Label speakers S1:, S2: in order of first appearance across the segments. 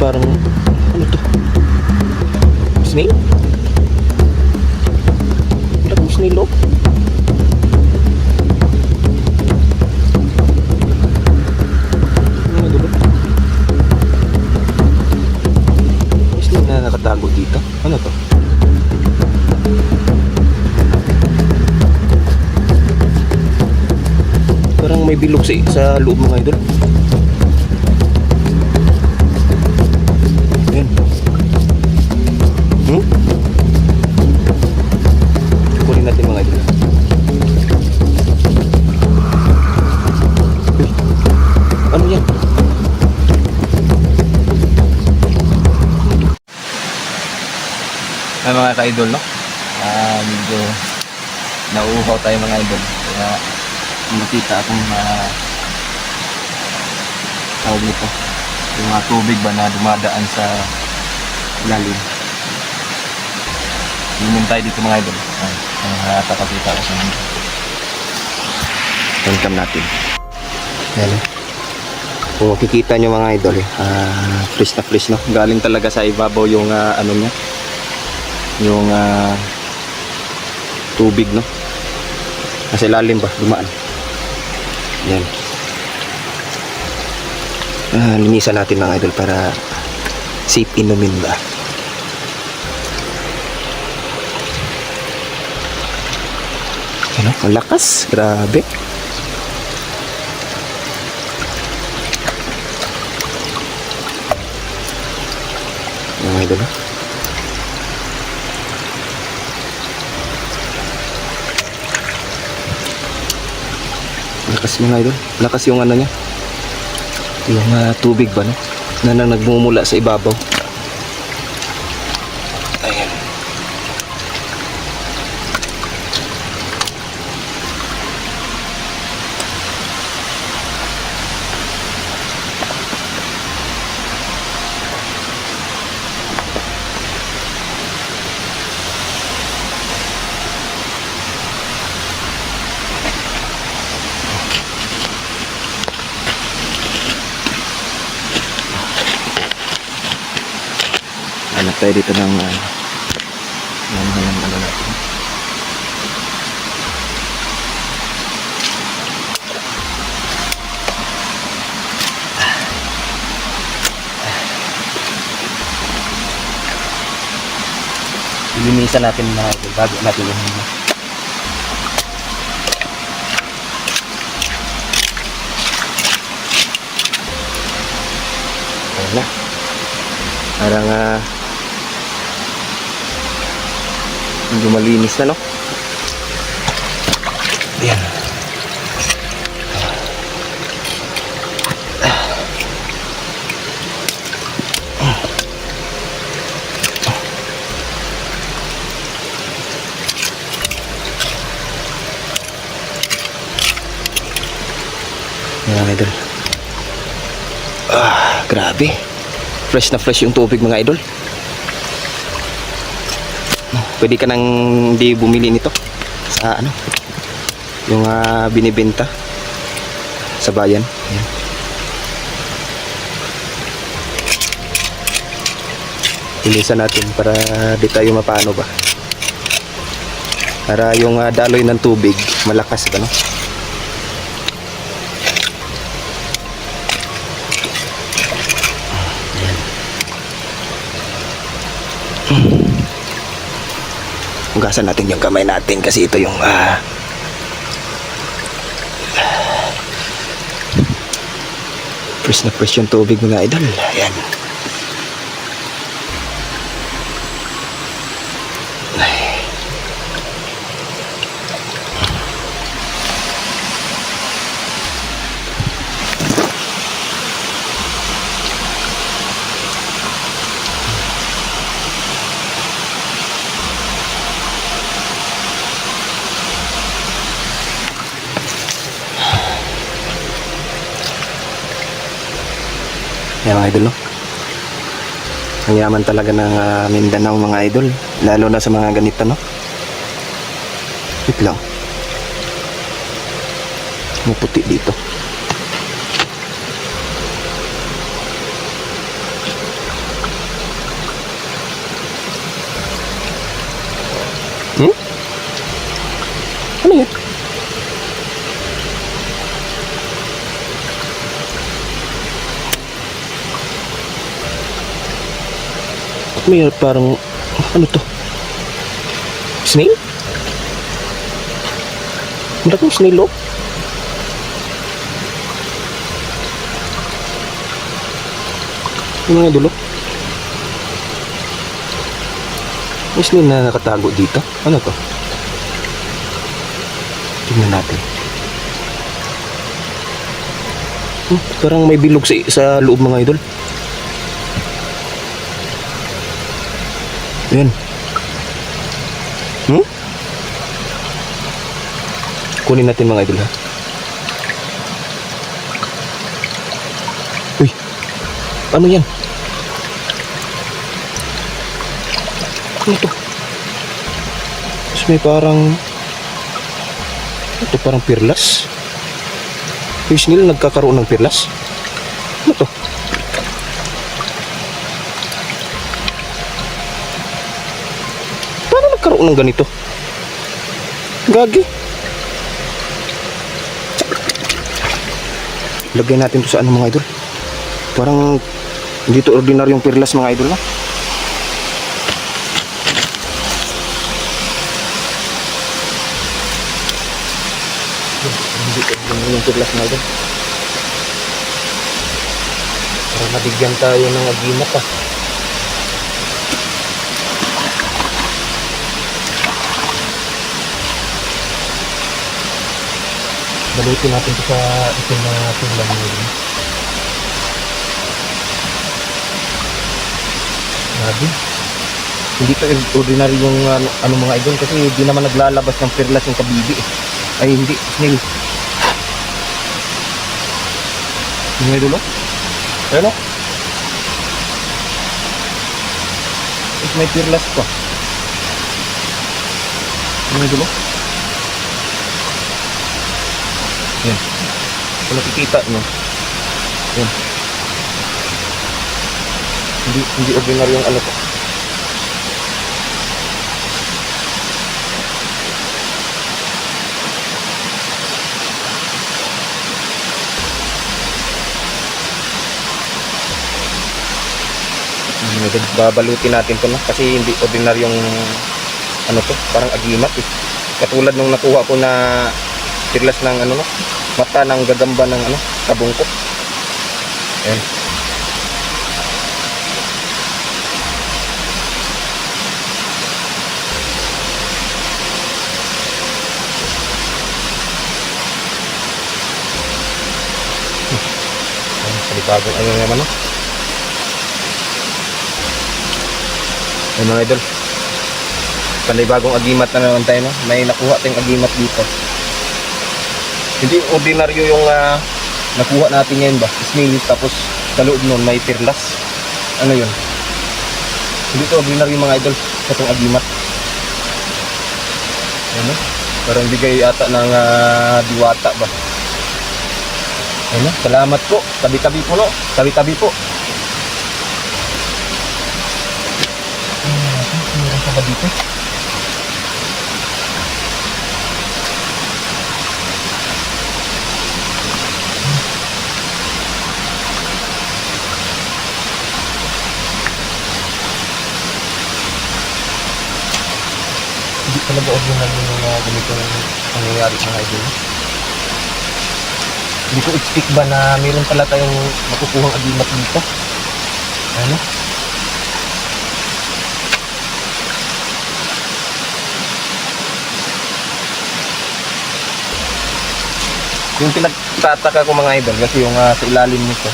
S1: parang ano to? Snail? Wala kong snail oh. Ano dulo? May snail na nakatago dito. Ano to? Parang may bilog sa loob mga idol. Ayan. Kunin natin mga idol. Uy, ano yan?
S2: Ay mga ka-idol, no? Medyo nauuhaw tayo mga idol. Kaya makita akong tawag nito, yung mga tubig ba na dumadaan sa lalim. Inom tayo dito mga idol. Nakakapakita ko sa mga
S1: Tancam natin. Ayan. Kung makikita nyo mga idol, fresh na fresh, no? Galing talaga sa ibabaw yung ano niya, yung tubig, no? Kasi lalim ba, dumaan. Yan. Linisan natin mga idol para safe inumin ba. Ano? Ang lakas, grabe. Mga idol, no? Lakas mga idol, lakas yung ano niya, yung tubig ba, no? Na nagmumula sa ibabaw. Ayan. Hanap tayo dito ng ano natin. Linisan natin na bago natin yung ayan na. Parang medyo malinis na, no? Ayan. Ayan, idol. Grabe. Fresh na fresh yung tubig mga idol. Pwede ka nang hindi bumili nito sa ano, yung binibenta sa bayan. Ayan. Linisan natin para di tayo mapano ba, para yung daloy ng tubig malakas ba, no? Hugasan natin yung kamay natin kasi ito yung fresh na fresh yung tubig mga idol. Ayan. Yan mga idol, no? Ang yaman talaga ng Mindanao mga idol, lalo na sa mga ganito, no? Wait lang, maputi dito. Ano yan? May parang, ano to? Snail? Malaking snail, oh. Yung mga dulo. May snail na nakatago dito. Ano to? Tingnan natin. Parang may bilog sa loob, mga idol. Yan. Kunin natin, mga idol, ha. Uy. Ano yan? Ano to? Tapos may parang... Ito parang pirlas. Yung snail nagkakaroon ng pirlas. Ano to? Paano nagkaroon ng ganito? Gagi. Lagyan natin to sa ano, mga idol. Parang hindi to ordinaryong pirlas, mga idol, no? Hindi to ordinaryong pirlas, mga idol. Para mabigyan tayo ng agimat, ha. Balutin natin ito sa itim na tulang, mga idol. Grabe. Hindi to ordinary yung ano, mga idol, kasi hindi naman naglalabas ng perlas yung kabibi, eh. Ay hindi, snail. Mga idol, oh. Ayan, oh. Tapos may perlas pa. Mga idol, oh. Yan. Kung nakikita nyo, yan. Hindi ordinary yung ano ko. Babalutin natin to, no? Kasi hindi ordinary yung ano to, parang agimat, eh. Katulad nung nakuha ko na pirlas ng ano, no? Mata ng gagamba ng ano, kabungkok. Ayan. Palibagong ano naman, no? Ay, mga idol, palibagong agimat na naman tayo, no? May nakuha tayong agimat dito. Hindi ordinaryo yung nakuha natin ngayon ba, snail, tapos sa loob nun may pirlas. Ano yun? Hindi to ordinaryo, mga idol, itong agimat. Ano? Parang bigay ata ng diwata ba. Ano? Salamat po. Tabi-tabi po, no? Tabi-tabi po. Meron pa ba dito? Hindi talaga ordinary yung ganitong nangyayari, mga idol. Hindi ko expect ba na mayroon pala tayong makukuhang agimat dito. Ano? Yung pinagtataka ko, mga idol, kasi yung sa ilalim nito,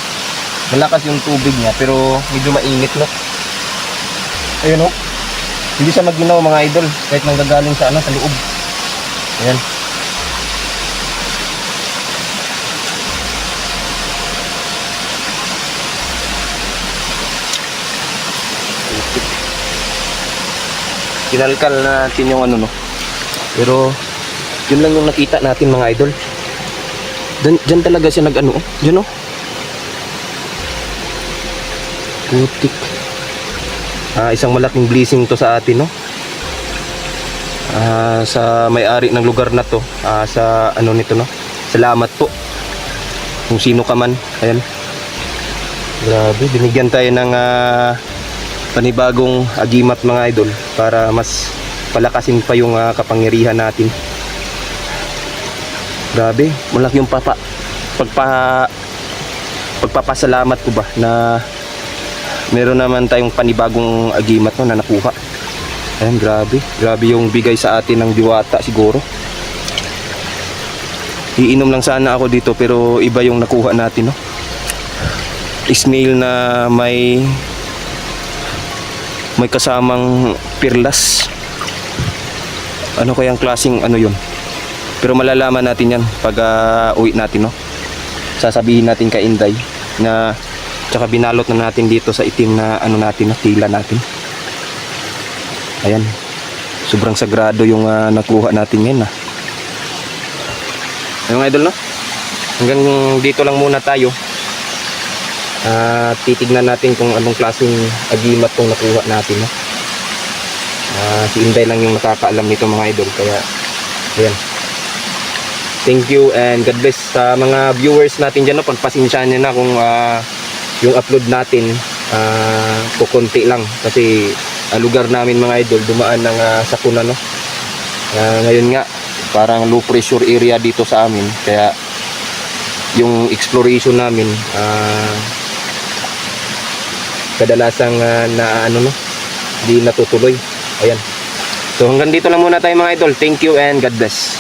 S1: malakas yung tubig niya pero medyo mainit, no? Ayun, no? Hindi siya maginaw, mga idol, kahit nanggagaling sa ano, sa loob. Ayan. Kinalkal natin yung ano, no? Pero yun lang yung nakita natin, mga idol. Diyan talaga siya nag-ano, oh. Diyan, oh. Putik. Isang malaking blessing to sa atin, no? sa may-ari ng lugar na to, sa ano nito, no. Salamat po kung sino ka man. Ayan, grabe, binigyan tayo ng panibagong agimat mga idol para mas palakasin pa yung kapangyarihan natin. Grabe, malaki yung pagpapasalamat ko ba na meron naman tayong panibagong agimat, no, na nakuha. Ayan, grabe yung bigay sa atin ng diwata siguro. Iinom lang sana ako dito pero iba yung nakuha natin, no. Snail na may kasamang pirlas. Ano kayang klaseng ano yun? Pero malalaman natin yan pag uwi natin, no. Sasabihin natin kay Inday na tsaka binalot na natin dito sa itim na ano natin, no, tila natin. Ayan, sobrang sagrado yung nakuha natin ngayon. Ayun mga idol, no, hanggang dito lang muna tayo. Titignan natin kung anong klaseng agimat tong nakuha natin, no. Si Inday lang yung nakakaalam nito mga idol, kaya ayan. Thank you and God bless sa mga viewers natin dyan, no. Pagpasensyahan nyo na kung yung upload natin kukunti lang kasi lugar namin mga idol dumaan ng sakuna, no. Ngayon nga parang low pressure area dito sa amin, kaya yung exploration namin kadalasang na ano, no, di natutuloy. Ayan, so hanggang dito lang muna tayo mga idol. Thank you and God bless.